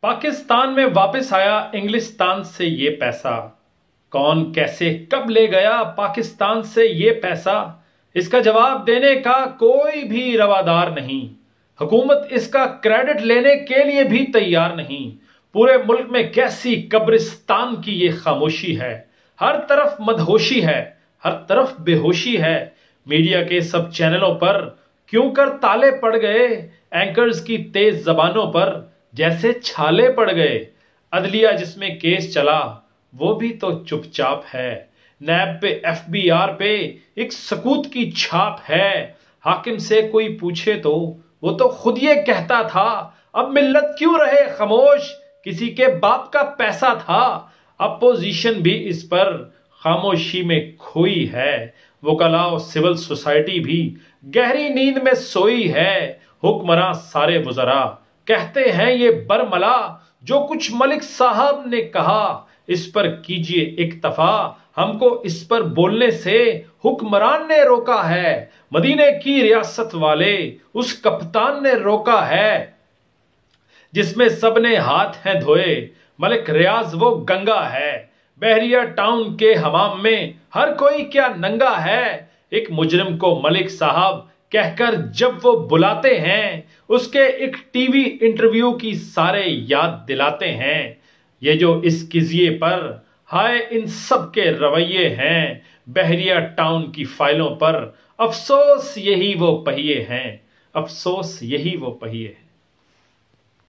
पाकिस्तान में वापस आया इंग्लिस्तान से ये पैसा। कौन कैसे कब ले गया पाकिस्तान से ये पैसा, इसका जवाब देने का कोई भी रवादार नहीं। हुकूमत इसका क्रेडिट लेने के लिए भी तैयार नहीं। पूरे मुल्क में कैसी कब्रिस्तान की ये खामोशी है। हर तरफ मदहोशी है, हर तरफ बेहोशी है। मीडिया के सब चैनलों पर क्यों कर ताले पड़ गए, एंकर्स की तेज जबानों पर जैसे छाले पड़ गए। अदलिया जिसमें केस चला वो भी तो चुपचाप है। नैब पे एफबीआर पे एक सकूत की छाप है। हाकिम से कोई पूछे तो वो तो खुद ये कहता था, अब मिल्लत क्यों रहे खामोश, किसी के बाप का पैसा था। अपोजिशन भी इस पर खामोशी में खोई है। वकला और सिविल सोसाइटी भी गहरी नींद में सोई है। हुक्मरान सारे वज़रा कहते हैं ये बरमला, जो कुछ मलिक साहब ने कहा इस पर कीजिए इक्तफा। हमको इस पर बोलने से हुक्मरान ने रोका है। मदीने की रियासत वाले उस कप्तान ने रोका है, जिसमें सबने हाथ हैं धोए। मलिक रियाज वो गंगा है। बहरिया टाउन के हमाम में हर कोई क्या नंगा है। एक मुजरिम को मलिक साहब कहकर जब वो बुलाते हैं, उसके एक टीवी इंटरव्यू की सारे याद दिलाते हैं। ये जो इस किजिए पर हाय इन सब के रवैये हैं। बहरिया टाउन की फाइलों पर अफसोस यही वो पहिए हैं, अफसोस यही वो पहिए हैं।